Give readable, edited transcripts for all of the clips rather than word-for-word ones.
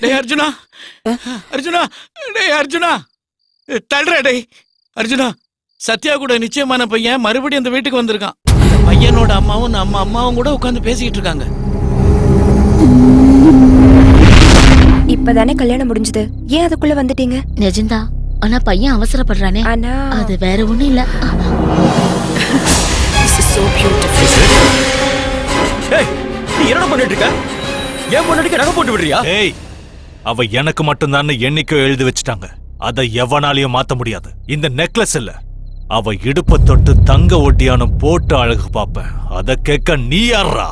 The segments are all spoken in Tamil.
டேய் அர்ஜுனா, அர்ஜுனா, டேய் அர்ஜுனா, தள்ளுற டேய் அர்ஜுனா. சத்யா கூட நிச்சயமான பையன் மறுபடியும் அந்த வீட்டுக்கு வந்திருக்கான். பையனோட அம்மாவும் நம்ம அம்மாவும் கூட உட்காந்து பேசிக்கிட்டு இருக்காங்க. இப்பதானே கல்யாணம் முடிஞ்சது, ஏன் அதுக்குள்ள வந்துட்டீங்க? நிஜம்தான், ஆனா பையன் அவசரப்படுறானே. ஆனா அது வேற ஒண்ணும் இல்ல. நீ என்ன பண்ணிட்டு இருக்க? ஏன் பொண்ணுக்கு நகை போட்டு விடுறியா? ஏய், அவ எனக்கு மட்டும்தான் என்னைக்கோ எழுதி வச்சுட்டாங்க. அதை எவனாலையும் மாத்த முடியாது. இந்த நெக்லஸ் இல்ல, அவ இடுப்ப தொட்டு தங்க ஒட்டியானம் போட்டு அழகு பாப்பேன். அத கேட்க நீ யாரா?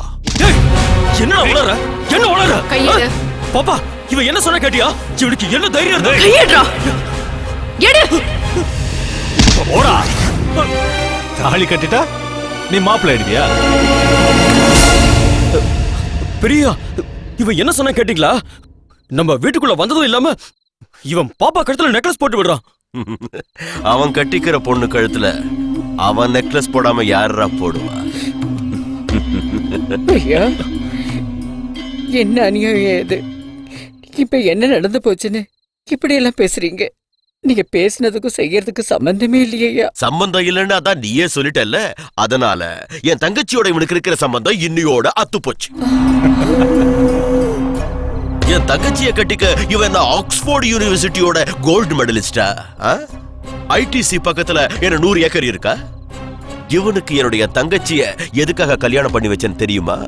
என்ன உளற? என்ன உளற? கையெடு. பாப்பா, இவ என்ன சொன்ன கேட்டியா? இவனுக்கு என்ன தைரியம் இருக்கு? கையெடுடா. எடு. ஓடா. தாலி கட்டிட்டா நீ மாப்பிள்ளை ஆயிடுவியா? பிரியா, இவ என்ன சொன்ன கேட்டீங்களா? நம்ம வீட்டுக்குள்ள வந்ததும் இல்லாம இவன் பாப்பா கழுத்துல நெக்லஸ் போட்டு விடுறான். அவன் கட்டிக்கிற பொண்ணு கழுத்துல அவன் நெக்லஸ் போடாம யாரா போடுவா? ஐயா, என்ன அநியாயம் இது? இப்ப என்ன நடந்து போச்சுன்னு இப்படி எல்லாம் பேசுறீங்க? நீங்க பேசினதுக்கும் செய்யறதுக்கும் சம்பந்தமே இல்லையா? சம்பந்தம் இல்லைன்னு அதான் நீயே சொல்லிட்டல்ல. அதனால என் தங்கச்சியோட இவனுக்கு இருக்கிற சம்பந்தம் இன்னியோட அத்து போச்சு. என் தங்கச்சியை கட்டிக்க இவன் ஆக்ஸ்போர்ட் யூனிவர்சிட்டியோட கோல்டு மெடலிஸ்டா? ஐடிசி பக்கத்துல என்ன 100 ஏக்கர் இருக்கா? இவனுக்கு என்னுடைய தங்கச்சிய எதுக்காக கல்யாணம் பண்ணி வச்சேன்னு தெரியுமா?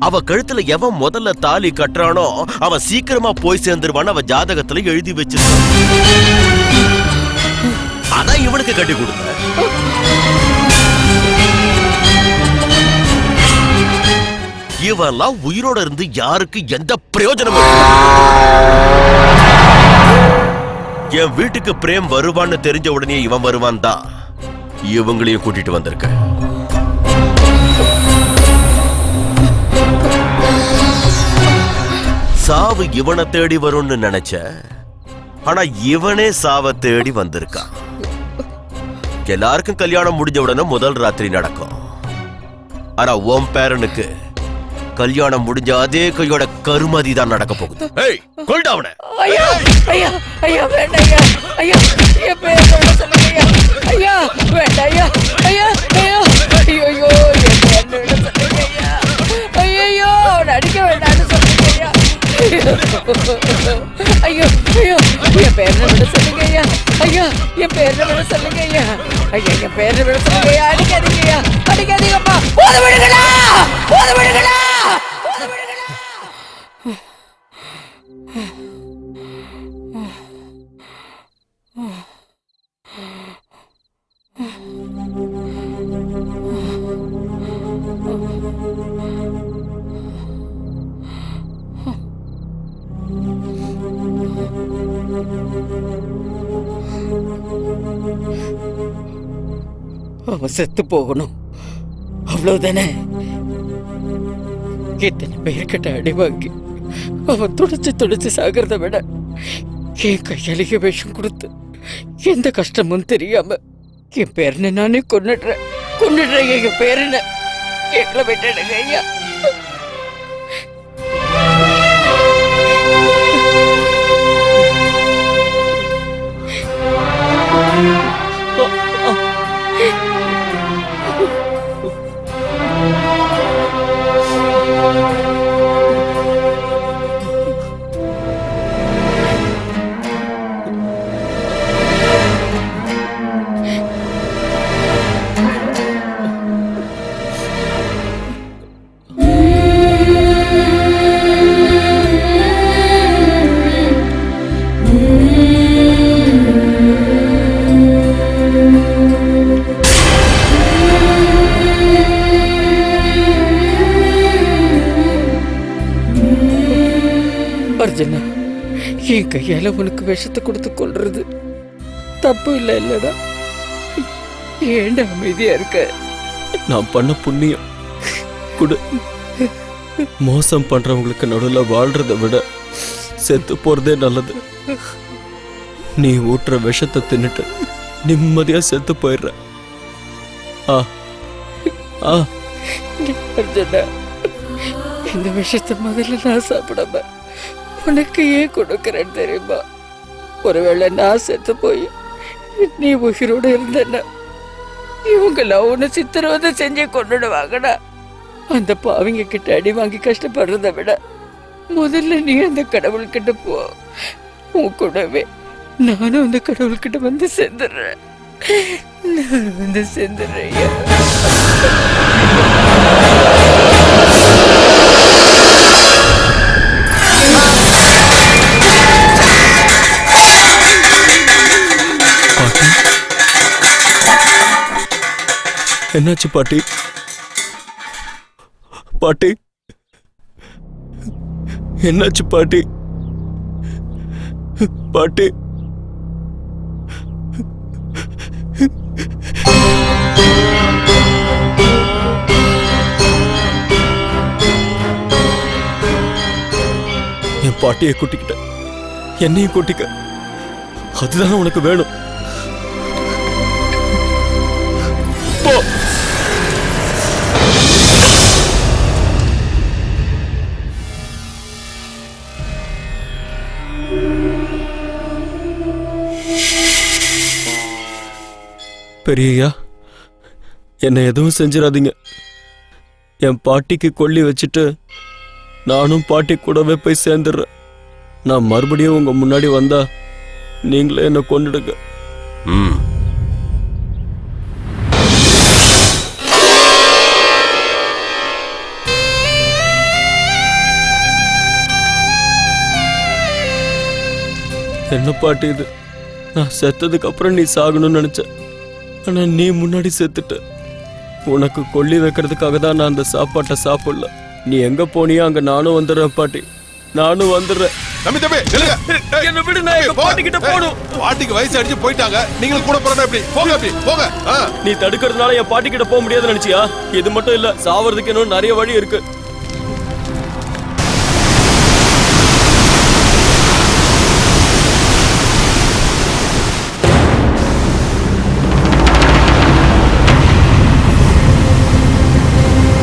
அவ கழுத்துல எவன் முதல்ல தாலி கட்டுறானோ அவன் சீக்கிரமா போய் சேர்ந்துருவான்னு அவ ஜாதகத்துல எழுதி வச்சிருக்கான். அதான் இவனுக்கு கட்டி கொடுத்த. இவெல்லாம் உயிரோட இருந்து யாருக்கு எந்த பிரயோஜனமும் இல்லை. என் வீட்டுக்கு பிரேம் வருவான்னு தெரிஞ்ச உடனே இவன் வருவான் தான் இவங்களையும் கூட்டிட்டு வந்திருக்க. சாவு இவனை தேடி வரும்னு நினைச்ச, ஆனா இவனே சாவை தேடி வந்திருக்கான். எல்லாருக்கும் கல்யாணம் முடிஞ்ச உடனே முதல் ராத்திரி நடக்கும். ஆனா உன் பேரனுக்கு கல்யாணம் முடிஞ்ச அதே கையோட கருமதி தான் நடக்க போகுது. ஏய், கொல்டா அவனை. ஐயா, ஐயா, ஐயா, வேண்டாம் ஐயா, ஐயா, என் பேரை சொல்லுங்க ஐயா, ஐயா, வேண்டாம் ஐயா, ஐயா, ஐயா, ஐயோ, என் பேரை சொல்லுங்க ஐயா, ஐயோ, அவனை அடிக்க வேண்டாம்னு சொல்லுங்க ஐயா, ஐயோ, ஐயோ, என் பேரை விட சொல்லுங்க ஐயா, ஐயா, என் பேரை விட சொல்லுங்க ஐயா, ஐயா, என் பேரை விட சொல்லுங்க ஐயா, அடிக்காதீங்க ஐயா, அடிக்காதீங்கப்பா, போத விடுங்களா, போத விடுங்களா. அவன் செத்து போகணும், அவ்வளவுதானே? எத்தனை பேர்கிட்ட அடி வாங்கி அவன் துடிச்சு சாகிறத விட என் கையாளிக விஷம் கொடுத்து எந்த கஷ்டமும் தெரியாம என் பேரனை நானே கொன்னுடுறேன் என் பேரனை. எங்களை விட்டுடுங்க ஐயா. அர்ஜுனா, என் கையால உனக்கு விஷத்தை கொடுத்து கொள்றது தப்பு இல்லை இல்லடா? ஏண்டா அமைதியா இருக்க? நான் பண்ண புண்ணியம் குடு. மோசம் பண்றவங்களுக்கு நடுவில் வாழ்றதை விட செத்து போறதே நல்லது. நீ ஊட்டுற விஷத்தை தின்னுட்டு நிம்மதியா செத்து போயிடுற. அர்ஜுனா, இந்த விஷத்தை முதல்ல நான் சாப்பிடாம உனக்கு ஏன் கொடுக்கறேன்னு தெரியுமா? ஒருவேளை நான் செத்து போய் நீ உயிரோடு இருந்தன்னா இவங்கெல்லாம் உன்னை சித்திரவதை செஞ்சு கொண்டுடுவாங்கடா. அந்த பாவிங்க கிட்ட அடி வாங்கி கஷ்டப்படுறத விட முதல்ல நீ அந்த கடவுள்கிட்ட போ. உன் கூடவே நானும் அந்த கடவுள்கிட்ட வந்து சேர்ந்துடுறேன். நான் வந்து சேர்ந்துடுறேன். என்னாச்சு பாட்டி? பாட்டி என்னாச்சு பாட்டி? பாட்டி என் பாட்டியை கூட்டிக்கிட்ட, என்னையும் கூட்டிக்க. அதுதான் உனக்கு வேணும். போ. பெரியய்யா, என்னை எதுவும் செஞ்சிடாதீங்க. என் பாட்டிக்கு கொல்லி வச்சுட்டு நானும் பாட்டி கூடவே போய் சேர்ந்துடுறேன். நான் மறுபடியும் உங்க முன்னாடி வந்தா நீங்களே என்னை கொன்னுடுங்க. ம். என்ன பாட்டி இது? நான் செத்ததுக்கு அப்புறம் நீ சாகணும்னு நினைச்ச, ஆனா நீ முன்னாடி செத்துட்ட. உனக்கு கொல்லி வைக்கிறதுக்காக தான் நான் அந்த சாப்பாட்டை சாப்பிடல. நீ எங்க போனியோ அங்க நானும் வந்துடுறேன் பாட்டி, நானும் வந்துடுறேன். தம்பி தம்பி நில்லுங்க. டேய், என்ன விடு, நான் எங்க பாட்டி கிட்ட போகணும். பாட்டிக்கு வயசு அடிச்சு போயிட்டாங்க, நீங்களும் கூட போறா எப்படி? போங்க அப்படி போங்க. நீ தடுக்கிறதுனால என் பாட்டி கிட்ட போக முடியாதுன்னு நினைச்சியா? இது மட்டும் இல்ல, சாவறதுக்கு இன்னும் நிறைய வழி இருக்கு.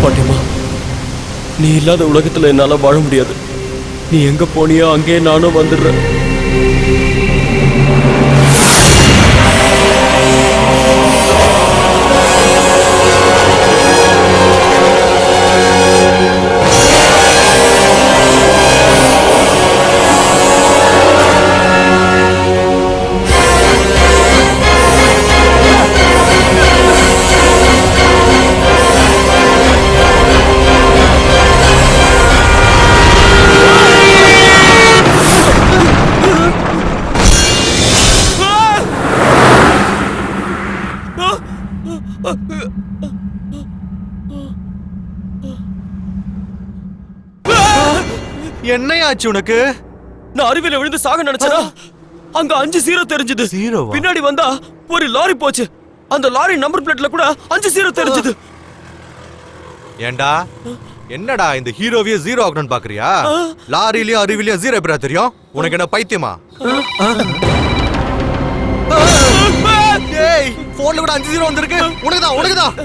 பாட்டிமா, நீ இல்லாத உலகத்துல என்னால வாழ முடியாது. நீ எங்க போனியோ அங்கே நானும் வந்துடுறேன். என்னையாச்சு உனக்கு? நான் அருவில விழுந்து சாக நினைச்சா அங்க 5-0 தெரிஞ்சது. பின்னாடி வந்தா ஒரு லாரி போச்சு. அந்த லாரி நம்பர் பிளேட்ல கூட 5-0 தெரிஞ்சது. ஏண்டா என்னடா இந்த ஹீரோவிய 0 ஆகணும்னு பாக்குறியா? லாரிலயும் அருவிலயும் 0 எப்படா தெரியும்? உனக்கு என்ன பைத்தியமா? டேய், போன்ல கூட 5-0 வந்திருக்கு. உனக்குதான்.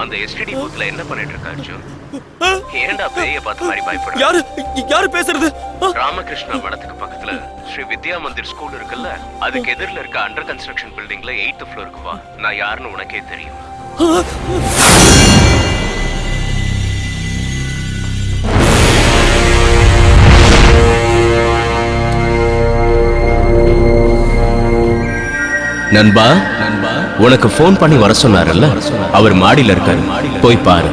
அந்த எஸ்டிடி பூத்ல என்ன பண்ணிட்டு இருக்க அர்ஜுன்? ஏன்டா பேய பார்த்த மாதிரி பயப்படுற? யாரு பேசுறது? ராமகிருஷ்ணா மடத்துக்கு பக்கத்துல ஸ்ரீ வித்யா மந்திர் ஸ்கூல் இருக்குல்ல, அதுக்கு எதிரில இருக்க அண்டர் கன்ஸ்ட்ரக்ஷன் பில்டிங்ல 8th ஃப்ளோருக்கு வா. நான் யாருன்னு உனக்கே தெரியும். நண்பா, உனக்கு போன் பண்ணி வர சொன்னார்ல, அவர் மாடியில இருக்காரு, போய் பாரு.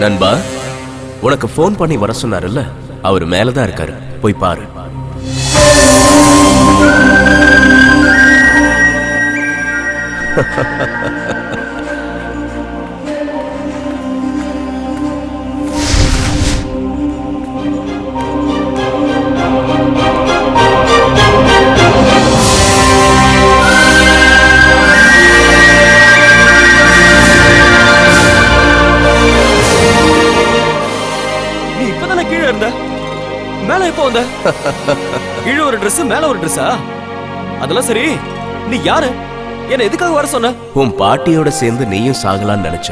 நண்பா, உனக்கு போன் பண்ணி வர சொன்னார்ல, அவர் மேலதான் இருக்காரு, போய் பாரு. மேல எப்போ வந்த? கீழே ஒரு Dress மேல ஒரு Dress-ஆ? அதெல்லாம் சரி, நீ யாரு? என்ன எதுக்காக வர சொன்ன? உன் பாட்டியோட சேர்ந்து நீயும் சாகலான்னு நினைச்ச,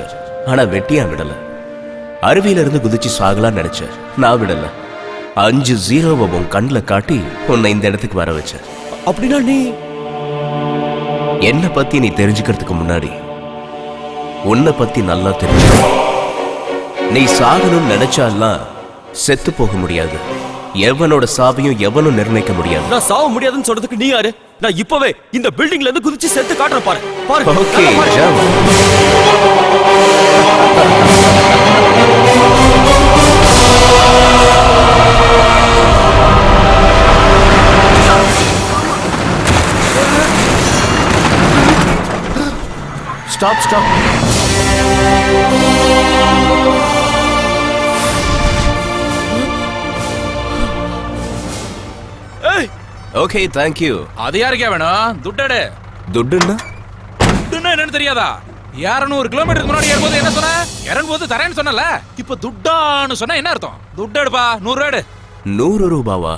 ஆனா வெட்டியா விடல. அருவியில இருந்து குதிச்சு சாகலான்னு நினைச்ச, நான் விடல. 5 0 உன் கண்ணுல காட்டி உன்னை இந்த இடத்துக்கு வர வச்ச. அப்படின்னா நீ என்ன பத்தி நீ தெரிஞ்சுக்கிறதுக்கு முன்னாடி உன்னை பத்தி நல்லா தெரிஞ்சுக்க. நீ சாகணும்னு நினைச்சாலாம் செத்து போக முடியாது. எவனோட சாவையும் எவனும் நிர்ணயிக்க முடியாது. நான் சாவ முடியாதுன்னு சொல்றதுக்கு நீ யாரு? நான் இப்பவே இந்த பில்டிங்ல இருந்து குதிச்சு செத்து காட்டுறேன் பாரு. பாரு. ஓகே, ஜம். Stop stop. ஏய், ஓகே, தேங்க் யூ. அது யாருக்கே வேணும்? துட்டடு. துட்டுன்னா துட்டுன்னா என்னன்னு தெரியாதா? 200 கிலோமீட்டருக்கு முன்னாடி ஏறும்போது என்ன சொன்ன? இறங்கும்போது தரேன்னு சொன்னல. இப்ப துட்டான்னு சொன்னா என்ன அர்த்தம்? துட்டடுப்பா, 100 ரூபாடு. 100 ரூபாவா?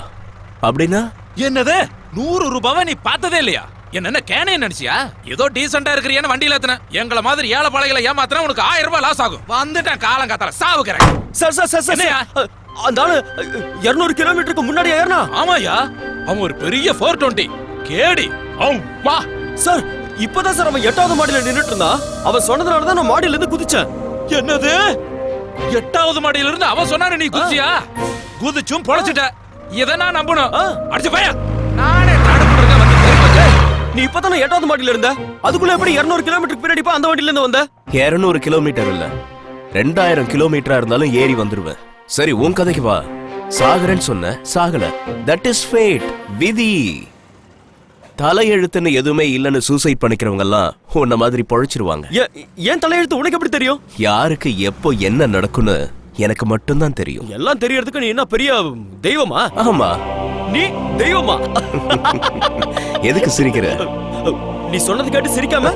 அப்படின்னா என்னது 100 ரூபாவை நீ பார்த்ததே இல்லையா? என்ன கேனே நினைச்சியா? ஏதோ டீசெண்டா இருக்கிறியான்னு வண்டியில ஏத்துன. எங்கள மாதிரி ஏழை பாளைகளை ஏமாத்தினா உனக்கு 1000 ரூபாய் லாஸ் ஆகும். வந்துட்டேன் காலம் காத்தால சாவுக்கிறேன். சார் சார் சார் சார், அந்த ஆளு 200 கிலோமீட்டருக்கு முன்னாடி ஏறனா? ஆமாயா, அவன் ஒரு பெரிய 420 கேடி. வா சார், இப்பதான் சார் அவன் 8வது மாடியில நின்னுட்டு இருந்தான். அவன் சொன்னதுனால தான் நான் மாடியில இருந்து குதிச்சேன். என்னது 8வது மாடியில இருந்து அவன் சொன்னானே நீ குதிச்சியா? குதிச்சும் பொழைச்சிட்ட. இத நான் நம்பணும். அடிச்சு போயா. நானே தடுப்புறத வந்து தெரிஞ்சு. நீ இப்பதானே 8வது மாடியில இருந்த. அதுக்குள்ள எப்படி 200 கிலோமீட்டருக்கு பின்னாடி அந்த வண்டியில இருந்து வந்த? 200 கிலோமீட்டர் இல்ல, 2000 கிலோமீட்டரா இருந்தாலும் ஏறி வந்துருவேன். சரி, உன் கதைக்கு வா. சாகரன்னு சொன்ன, சாகல. தட் இஸ் ஃபேட், விதி. தலையெழுத்துன்னு எதுவுமே இல்லைன்னு சூசைட் பண்ணிக்கிறவங்க எல்லாம் உன்ன மாதிரி பொழைச்சிருவாங்க. ஏன் தலையெழுத்து உனக்கு எப்படி தெரியும்? யாருக்கு எப்போ என்ன நடக்கும்னு எனக்கு மட்டும்தான் தெரியும். எல்லாம் தெரியறதுக்கு நீ என்ன பெரிய தெய்வமா? ஆமா. நீ தெய்வமா? எதுக்கு சிரிக்கிற? நீ சொன்னது கேட்டு சிரிக்காம?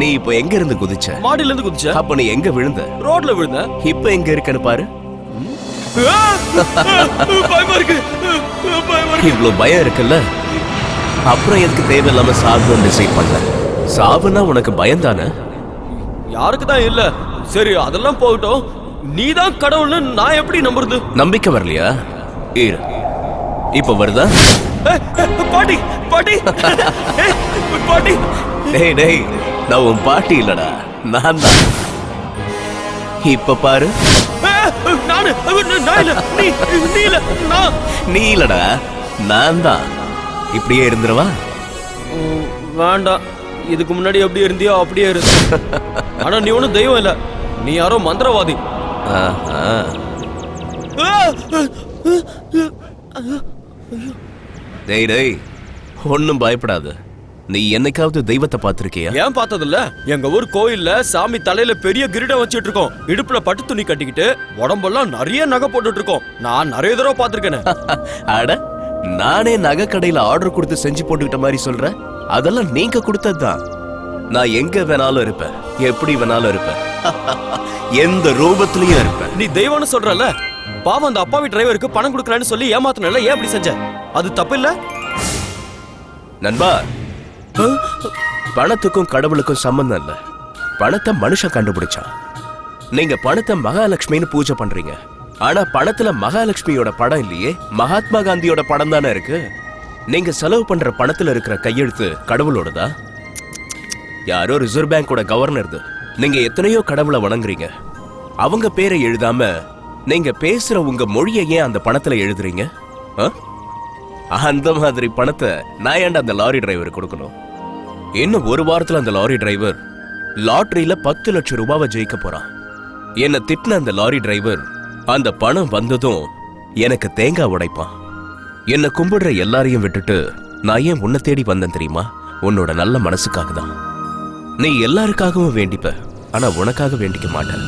நீ இப்போ எங்க இருந்து குதிச்ச? மாடியில இருந்து குதிச்ச. அப்ப நீ எங்க விழுந்த? ரோட்ல விழுந்த. இப்ப எங்க இருக்கன்னு பாரு. பயமா இருக்கு. இவ்ளோ பயம் இருக்குல்ல, அப்புறம் எதுக்கு தேவையில்லாம சாகுன்னு டிசைட் பண்ணல? சாவுனா உனக்கு பயம் தானே? யாருக்கு தான் இல்ல. சரி, அதெல்லாம் போகட்டும். நீதான் கடவுள்னு நான் எப்படி நம்புறது? நம்பிக்கை வரலையா? இரு, இப்ப வருதா? பாட்டி பாட்டி பாட்டி. டேய் டேய், நான் உன் பாட்டி இல்லடா, நான் தான். இப்ப பாரு. நானு நான் இல்ல, நீ இல்ல, நான். நீ இல்லடா, நான் தான். இப்படியே இருந்துருவா? வேண்டாம், இதுக்கு முன்னாடி எப்படி இருந்தியோ அப்படியே இரு. ஆனா நீ ஒன்னும் தெய்வம் இல்ல, நீ யாரோ மந்திரவாதி. டேய் டேய், ஒன்னும் பயப்படாத. நீ என்னைக்காவது தெய்வத்தை பார்த்திருக்கியா? ஏன் பார்த்ததில்ல? எங்க ஊர் கோயில்ல சாமி தலையில பெரிய கிரீடம் வச்சிட்டு இருக்கோம். இடுப்புல பட்டு துணி கட்டிக்கிட்டு உடம்பெல்லாம் நிறைய நகை போட்டுட்டு இருக்கோம். நான் நிறைய தடவை பார்த்திருக்கேன். அட, நானே நகை கடையில ஆர்டர் கொடுத்து செஞ்சு போட்டுக்கிட்ட மாதிரி சொல்ற? அதெல்லாம் நீங்க கொடுத்ததுதான். நான் எங்க வேணாலும் இருப்பேன், எப்படி வேணாலும் இருப்பேன், எந்த ரூபத்திலயும் இருப்பேன். நீ தெய்வம்னு சொல்றல, பாவம் அந்த அப்பாவி டிரைவருக்கு பணம் கொடுக்கறேன்னு சொல்லி ஏமாத்தனல, ஏன் அப்படி செஞ்ச? அது தப்பு இல்ல நண்பா. பணத்துக்கும் கடவுளுக்கும் சம்பந்தம் இல்ல. பணத்தை மனுஷன் கண்டுபிடிச்சான். நீங்க பணத்தை மகாலட்சுமின்னு பூஜை பண்றீங்க. ஆனா பணத்துல மகாலட்சுமியோட படம் இல்லையே, மகாத்மா காந்தியோட படம் தானே இருக்கு. நீங்க செலவு பண்ற பணத்துல இருக்கிற கையெழுத்து கடவுளோடதா? யாரோ ரிசர்வ் பேங்கோட கவர்னர்து. நீங்க எத்தனையோ கடவுளை வணங்குறீங்க. அவங்க பேரை எழுதாம நீங்க பேசுற உங்க மொழியை ஏன் அந்த பணத்துல எழுதுறீங்க? அந்த மாதிரி பணத்தை நான் ஏன்டா அந்த லாரி டிரைவர் கொடுக்கணும்? இன்னும் ஒரு வாரத்துல அந்த லாரி டிரைவர் லாட்டரியில 10 லட்சம் ரூபாவை ஜெயிக்க போறான். என்ன திட்டின அந்த லாரி டிரைவர் அந்த பணம் வந்ததும் எனக்கு தேங்காய் உடைப்பான். என்ன கும்பிடுற எல்லாரையும் விட்டுட்டு நான் ஏன் உன்னை தேடி வந்தேன் தெரியுமா? உன்னோட நல்ல மனசுக்காக தான். நீ எல்லாருக்காகவும் வேண்டிப்ப, ஆனா உனக்காக வேண்டிக்க மாட்டேன்.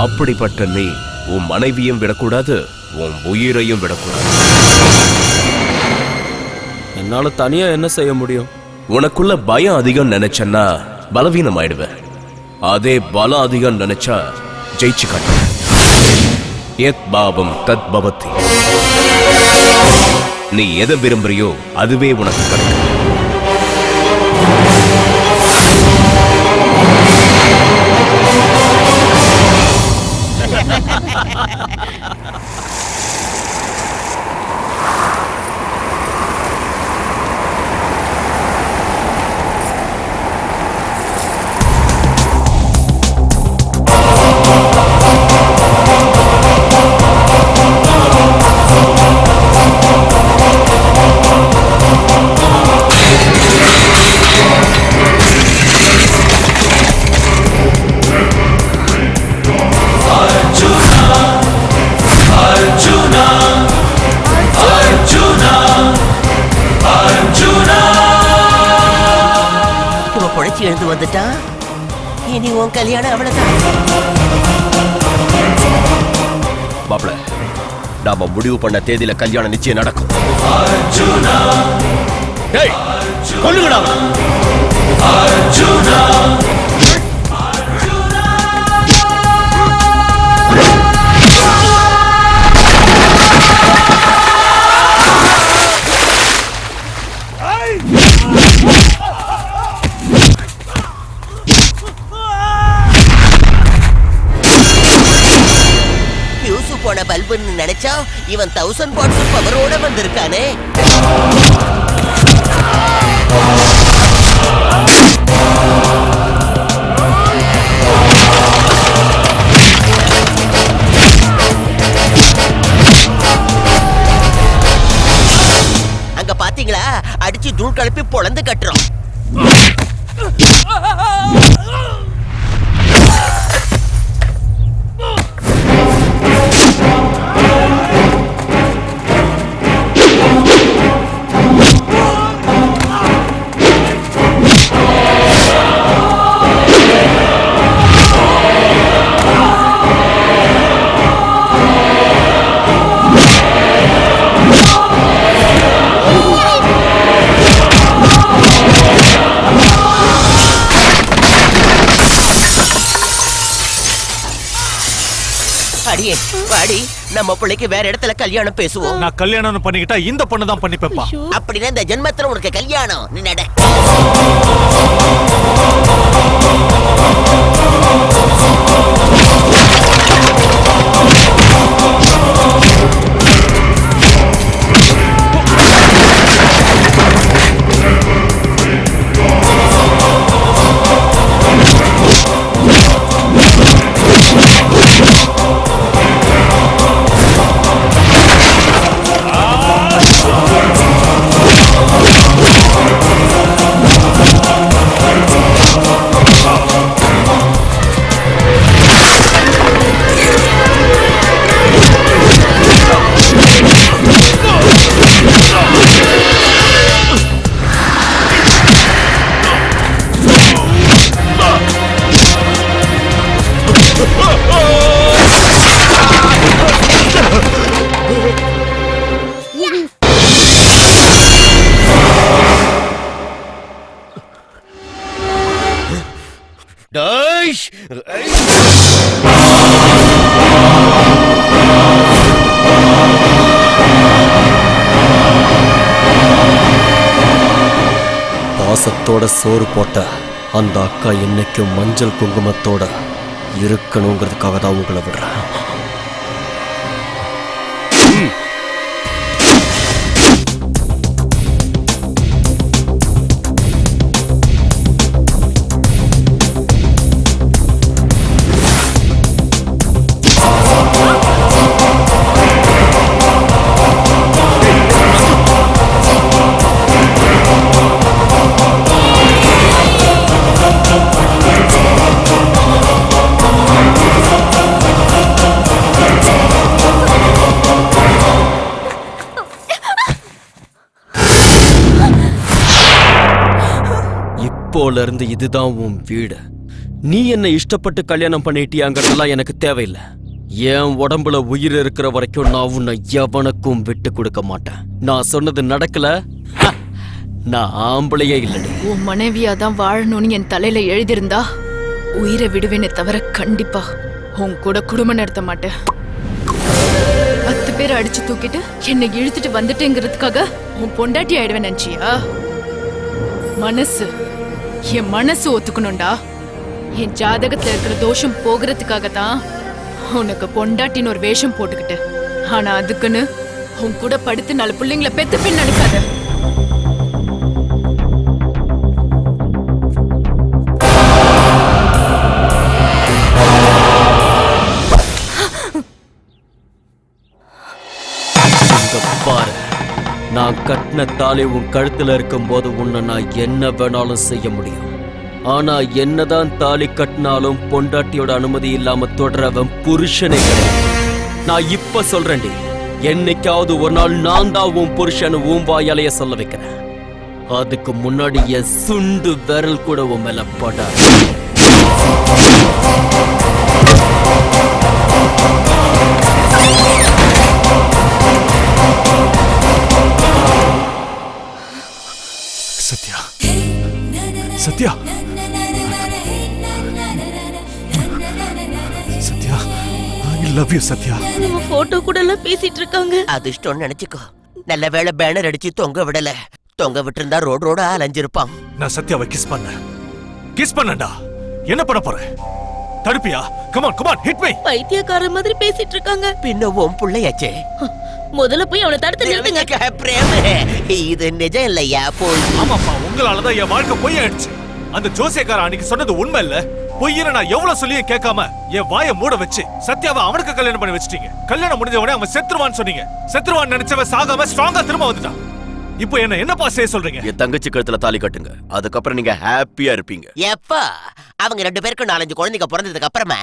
அப்படிப்பட்ட நீ உன் மனைவியும் விடக்கூடாது, உன் உயிரையும் விடக்கூடாது. என்னால தனியா என்ன செய்ய முடியும்? உனக்குள்ள பயம் அதிகம் நினைச்சன்னா பலவீனம் ஆயிடுவேன். அதே பலம் அதிகம் நினைச்சா ஜெயிச்சு காட்டுவேன். யத் பாவம் தத் பவதி. நீ எதை விரும்புறியோ அதுவே உனக்கு கிடைக்கும். எழுந்து வந்துட்டான். இனி உன் கல்யாணம் அவ்வளவுதான். மாப்ள, நாம முடிவு பண்ண தேதியில கல்யாணம் நிச்சயம் நடக்கும். டேய், கொல்லுங்கடா அவனை. போன பல்புன்னு நினைச்சா இவன் 1000 வாட்ஸ் பவரோட வந்திருக்கானே. அங்க பாத்தீங்களா, அடிச்சு தூள் கலப்பி பொளந்து கட்டுறோம். வாடி, நம்ம பிள்ளைக்கு வேற இடத்துல கல்யாணம் பேசுவோம். நான் கல்யாணம் பண்ணிக்கிட்டா இந்த பொண்ணு தான் பண்ணிப்பேப்பா. அப்படின்னா இந்த ஜென்மத்துல உனக்கு கல்யாணம். நீ நட. பாசத்தோட சோறு போட்ட அந்த அக்கா என்னைக்கும் மஞ்சள் குங்குமத்தோட இருக்கணுங்கிறதுக்காக தான் உங்களை விடுறேன். இப்போல இருந்து இதுதான் உன் வீடு. நீ என்ன இஷ்டப்பட்டு கல்யாணம் பண்ணிட்டியாங்கிறதெல்லாம் எனக்கு தேவையில்லை. என் உடம்புல உயிர் இருக்கிற வரைக்கும் நான் உன்னை எவனுக்கும் விட்டு கொடுக்க மாட்டேன். நான் சொன்னது நடக்கல, நான் ஆம்பளையே இல்லடி. உன் மனைவியா தான் வாழணும்னு என் தலையில எழுதியிருந்தா உயிரை விடுவேனே தவிர கண்டிப்பா உன் கூட குடும்பம் நடத்த மாட்டேன். பேரை அடிச்சு தூக்கிட்டு என்னை இழுத்துட்டு வந்துட்டேங்கிறதுக்காக உன் பொண்டாட்டி ஆயிடுவேன் நினைச்சியா? என் மனசு ஒத்துக்கணும்டா. என் ஜாதகத்துல இருக்கிற தோஷம் போகிறதுக்காக தான் உனக்கு பொண்டாட்டின்னு ஒரு வேஷம் போட்டுக்கிட்டு. ஆனா அதுக்குன்னு உன் கூட படுத்து 4 பிள்ளைங்களை பெத்து பெண் நினைக்காத. பாரு, நான் கட்டின தாலி உன் கழுத்துல இருக்கும் போது உன்னை நான் என்ன வேணாலும் செய்ய முடியும். ஆனா என்னதான் தாலி கட்டினாலும் பொண்டாட்டியோட அனுமதி இல்லாம தொடரவன் புருஷனே கிடையாது. நான் இப்ப சொல்றேன்டி, என்னைக்காவது ஒரு நாள் நான் தான் உன் புருஷன் உன் வாயாலைய சொல்ல வைக்கிறேன். அதுக்கு முன்னாடி என் சுண்டு விரல் கூட உன் மேல படாது. Sathya, Sathya, Sathya, I love you Sathya. நம்ம போட்டோ கூட எல்லாம் பேசிட்டு இருக்காங்க. அதிர்ஷ்டம் நினைச்சுக்கோ. நல்ல வேளை பேனர் அடிச்சு தொங்க விடல. தொங்க விட்டிருந்தா ரோடா அலைஞ்சிருப்பான். நான் சத்யாவை கிஸ் பண்ணேன்டா. என்ன பண்ண போற? தடுப்பியா? come on hit me. பைத்தியக்கார மாதிரி பேசிட்டு இருக்காங்க. பின்ன உன் புள்ளையாச்சே. முதல்ல போய் அவனை தடுத்து நிறுத்துங்க. பிரேம், இது நிஜம் இல்லையா? போய். ஆமாப்பா, உங்களாலதான் என் வாழ்க்கை பொய்யாயிடுச்சு. அந்த ஜோசியக்கார அன்னைக்கு சொன்னது உண்மை இல்ல. பொய்யன நான் எவ்வளவு சொல்லியும் கேட்காம என் வாயை மூட வச்சு சத்யாவை அவனுக்கு கல்யாணம் பண்ணி வச்சிட்டீங்க. கல்யாணம் முடிஞ்ச உடனே அவன் செத்துருவான்னு சொன்னீங்க. செத்துருவான்னு நினைச்சவன் சாகாம ஸ்ட்ராங்கா திரும்ப வந்துட்டான். இப்போ என்னப்பா செய்ய சொல்றீங்க? என் தங்கச்சி கழுத்துல தாலி கட்டுங்க. அதுக்கப்புறம் நீங்க ஹாப்பியா இருப்பீங்க. எப்பா அவங்க 2 பேருக்கும் 4-5 குழந்தைங்க பிறந்ததுக்கு அப்புறமா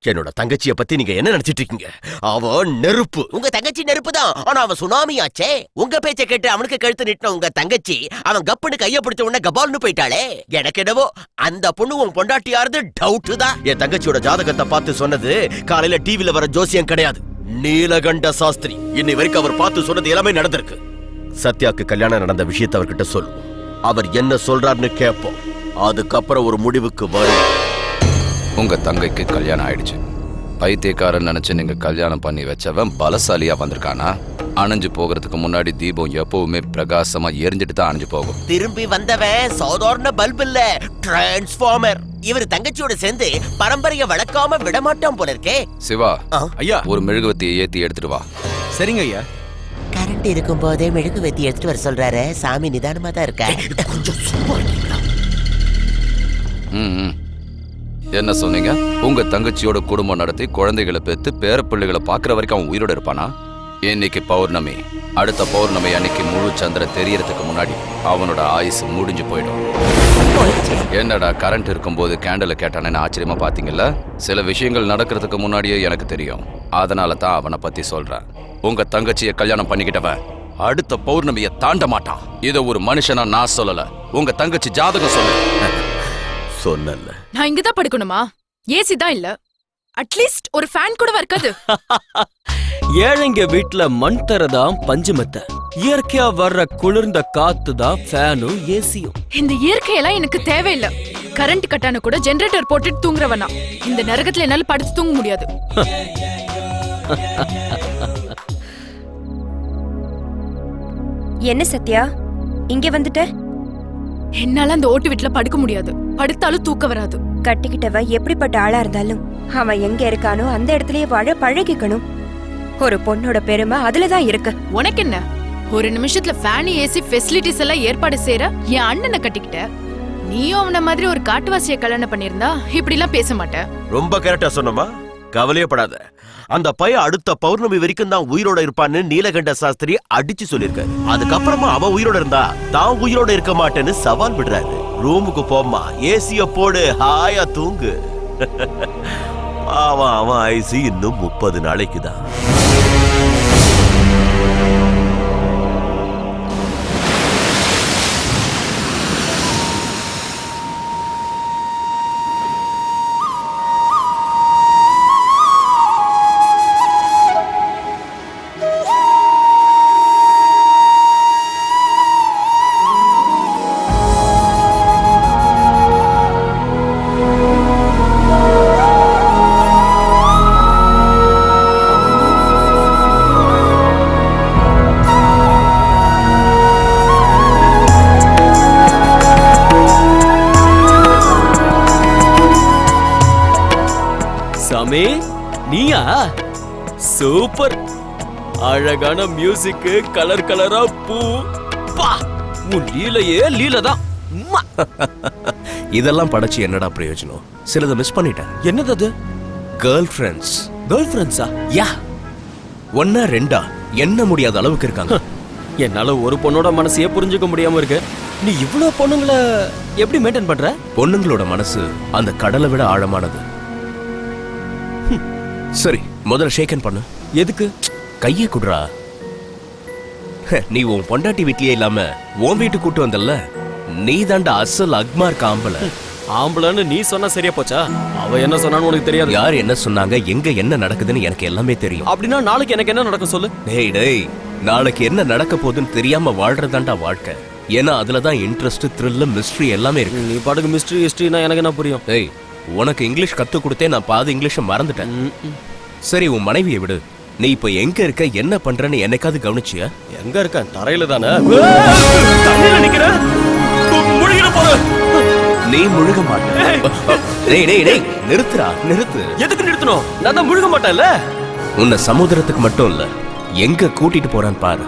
என்னோட தங்கச்சிய பத்தி நீங்க என்ன நினைச்சிட்டு இருக்கீங்க? அவ நெருப்பு. உங்க தங்கச்சி நெருப்பு தான். ஆனா அவன் சுனாமி ஆச்சே. உங்க பேச்ச கேட்டு அவனுக்கு கழுத்து நிட்டின உங்க தங்கச்சி அவன் கப்புன்னு கைய பிடிச்ச உடனே கபால்னு போயிட்டாளே. எனக்கு என்னவோ அந்த பொண்ணு உன் பொண்டாட்டியாருது டவுட் தான். என் தங்கச்சியோட ஜாதகத்தை பார்த்து சொன்னது காலையில டிவில வர ஜோசியம் கிடையாது, நீலகண்ட சாஸ்திரி. இன்னை வரைக்கும் அவர் பார்த்து சொன்னது எல்லாமே நடந்திருக்கு. சத்யாக்கு கல்யாணம் நடந்த விஷயத்தை அவர்கிட்ட சொல்லுவோம். அவர் என்ன சொல்றாருன்னு கேட்போம். அதுக்கப்புறம் ஒரு முடிவுக்கு வரும். உங்க தங்கைக்கு கல்யாணம் ஆயிடுச்சு. பைத்தியக்காரன் நினைச்சு நீங்க கல்யாணம் பண்ணி வச்சவன் பலசாலியா வந்திருக்கானா? அணைஞ்சு போகிறதுக்கு முன்னாடி தீபம் எப்பவுமே பிரகாசமா எரிஞ்சிட்டு தான் அணைஞ்சு போகும். திரும்பி வந்தவன் சாதாரண பல்ப் இல்ல, டிரான்ஸ்ஃபார்மர். இவர் தங்கச்சியோட சேர்ந்து பரம்பரைய வளர்க்காம விடமாட்டான் போல இருக்கே. சிவா, ஐயா, ஒரு மெழுகுவத்தியை ஏத்தி எடுத்துட்டு வா. சரிங்க ஐயா. கரண்ட் இருக்கும் போதே மெழுகுவத்தி எடுத்துட்டு வர சொல்றாரு. சாமி நிதானமா தான் இருக்க. கொஞ்சம் சும்மா இருக்கீங்களா? என்ன சொன்னீங்க? உங்க தங்கச்சியோட குடும்பம் நடத்தி குழந்தைகளை பெத்து பேரப்பிள்ளைகளை பாக்குற வரைக்கும் அவன் உயிரோட இருப்பானா? இன்னைக்கு பௌர்ணமி. அடுத்த பௌர்ணமி அன்னைக்கு முழு சந்திரன் தெரியறதுக்கு முன்னாடி அவனோட ஆயுசு முடிஞ்சு போயிடும். என்னடா கரண்ட் இருக்கும்போது கேண்டல கேட்டானேன்னு ஆச்சரியமா பாத்தீங்கல்ல? சில விஷயங்கள் நடக்கிறதுக்கு முன்னாடியே எனக்கு தெரியும். அதனால தான் அவனை பத்தி சொல்றேன். உங்க தங்கச்சியை கல்யாணம் பண்ணிக்கிட்டவன் அடுத்த பௌர்ணமியை தாண்ட மாட்டான். இத ஒரு மனுஷனா நான் சொல்லல, உங்க தங்கச்சி ஜாதகம் சொன்னல. நான் இங்கதான் படுக்கணுமா? ஏசி தான் இல்ல. அட்லீஸ்ட் ஒரு ஃபேன் கூட இருக்காது. ஏழைங்க வீட்டுல மண் தரதான் பஞ்சுமெத்த. இயற்கையா வர்ற குளிர்ந்த காத்து தான் ஃபேனும் ஏசியும். இந்த இயற்கையெல்லாம் எனக்கு தேவையில்லை. கரண்ட் கட்டான கூட ஜெனரேட்டர் போட்டுட்டு தூங்குறவனா. இந்த நரகத்துல என்னால படுத்து தூங்க முடியாது. என்ன சத்யா இங்க வந்துட்ட? என்னால அந்த ஓட்டு வீட்டுல படுக்க முடியாது. படுத்தாலும் தூக்க வராது. கட்டிக்கிட்டவ எப்படிப்பட்ட ஆளா இருந்தாலும் அவன் எங்க இருக்கானோ அந்த இடத்துலயே வாழ பழகிக்கணும். ஒரு பொண்ணோட பெருமை அதுலதான் இருக்கு. உனக்கு என்ன? ஒரு நிமிஷத்துல ஃபேன் ஏசி ஃபெசிலிட்டிஸ் எல்லாம் ஏற்பாடு செய்யற என் அண்ணனை கட்டிக்கிட்ட. நீயும் அவன மாதிரி ஒரு காட்டுவாசிய கல்யாணம் பண்ணிருந்தா இப்படி எல்லாம் பேச மாட்ட. ரொம்ப கரெக்டா சொன்னமா. கவலையப்படாத. அந்த பையன் அடுத்த பௌர்ணமி வரைக்கும் தான் உயிரோட இருப்பான்னு நீலகண்ட சாஸ்திரி அடிச்சு சொல்லிருக்காரு. அதுக்கப்புறமா அவன் உயிரோட இருந்தா தான் உயிரோட இருக்க மாட்டேன்னு சவால் விடுறாரு. ரூமுக்கு போமா, ஏசிய போடு, ஹாயா தூங்கு. அவன் ஐசி இன்னும் 30 நாளைக்கு தான். சாமி நீயா? சூப்பர். அழகான மியூசிக், கலர் கலரா பூ. பா, உன் லீலையே லீலதான். இதெல்லாம் படைச்சு என்னடா பிரயோஜனம்? சிலதை மிஸ் பண்ணிட்டேன். என்னது அது? Girl friends. கேர்ள் ஃப்ரெண்ட்ஸா? யா, ஒன்னா ரெண்டா எண்ண முடியாத அளவுக்கு இருக்காங்க. என்னால ஒரு பொண்ணோட மனசையே புரிஞ்சுக்க முடியாம இருக்கு. நீ இவ்வளவு பொண்ணுங்களை எப்படி மெயின்டைன் பண்ற? பொண்ணுங்களோட மனசு அந்த கடலை விட ஆழமானது. சரி, முதல்ல ஷேக்கன் பண்ணு. எதுக்கு? கையை குடுறா. நீ உன் பொண்டாட்டி வீட்லயே இல்லாம உன் வீட்டு கூட்டு வந்தல்ல, நீ தாண்டா அசல் அக்மார் காம்பல. ஆம்பளன்னு நீ சொன்னா சரியா போச்சா? அவ என்ன சொன்னான்னு உனக்கு தெரியாது. யார் என்ன சொன்னாங்க, எங்க என்ன நடக்குதுன்னு எனக்கு எல்லாமே தெரியும். அப்படின்னா நாளைக்கு எனக்கு என்ன நடக்கும் சொல்லு. டேய் டேய், நாளைக்கு என்ன நடக்க போகுதுன்னு தெரியாம வாழ்றதாண்டா வாழ்க்கை. ஏன்னா அதுலதான் இன்ட்ரெஸ்ட், த்ரில், மிஸ்ட்ரி எல்லாமே இருக்கு. நீ பாட்டுக்கு மிஸ்ட்ரி ஹிஸ்டரினா எனக்கு என்ன புரியும்? டேய், உனக்கு இங்கிலீஷ் கத்து கொடுத்தே நான் பாதி இங்கிலீஷை மறந்துட்டேன். சரி, உன் மனைவியை விடு. நீ இப்ப எங்க இருக்க, என்ன பண்றன்னு என்னைக்காவது கவனிச்சியா? எங்க இருக்க? தரையில தானே நிக்கிற. முழுகிட போற. நீ முழுக மாட்ட. டேய் டேய் டேய், நிறுத்துறா, நிறுத்து. எதுக்கு நிறுத்தணும்? நான் தான் முழுக மாட்டேன்ல. உன்னை சமுத்திரத்துக்கு மட்டும் இல்ல, எங்க கூட்டிட்டு போறான்னு பாரு.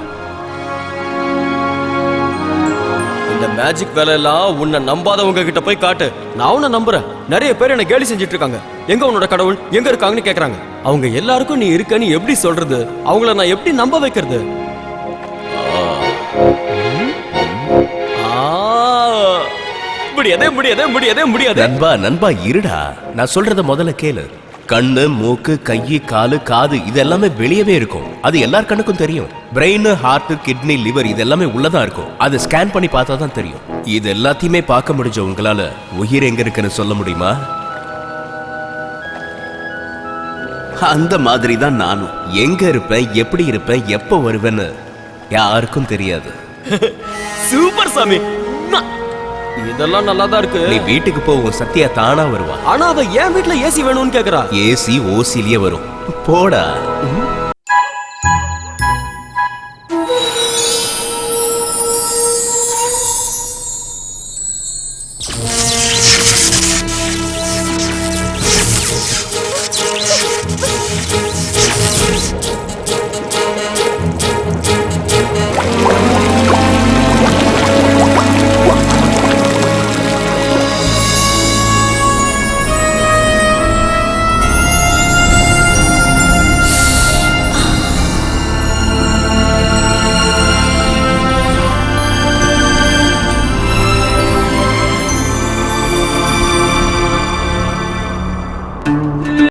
இந்த மேஜிக் வேலை எல்லாம் உன்னை நம்பாதவங்க கிட்ட போய் காட்டு. நான் உன்னை நம்புறேன். நிறைய பேர் என்ன கேலி செஞ்சுட்டு இருக்காங்க. எங்க உன்னோட கடவுள், எங்க இருக்காங்கன்னு கேக்குறாங்க. அவங்க எல்லாருக்கும் நீ இருக்கன்னு எப்படி சொல்றது? அவங்கள நான் எப்படி நம்ப வைக்கிறது? முடியாதே முடியாதே முடியாதே முடியாது. நண்பா நண்பா இருடா, நான் சொல்றத முதல்ல கேளு. கண்ணு, மூக்கு, கையு, காலு, காது இது எல்லாமே வெளியவே இருக்கும். அது எல்லார் கண்ணுக்கும் தெரியும். பிரெயின், ஹார்ட், கிட்னி, லிவர் இது எல்லாமே உள்ளதா இருக்கும். அது ஸ்கேன் பண்ணி பார்த்தா தான் தெரியும். இது எல்லாத்தையுமே பார்க்க முடிஞ்ச உங்களால உயிர் எங்க இருக்குன்னு சொல்ல முடியுமா? அந்த மாதிரி தான் நானும். எங்க இருப்பேன், எப்படி இருப்பேன், எப்ப வருவேன்னு யாருக்கும் தெரியாது. சூப்பர் சாமி, இதெல்லாம் நல்லா தான் இருக்கு. நீ வீட்டுக்கு போவோம், சத்யா தானா வருவா. ஆனா அவ என் வீட்டுல ஏசி வேணும்னு கேக்குறா. ஏசி ஓசிலியே வரும். போடா.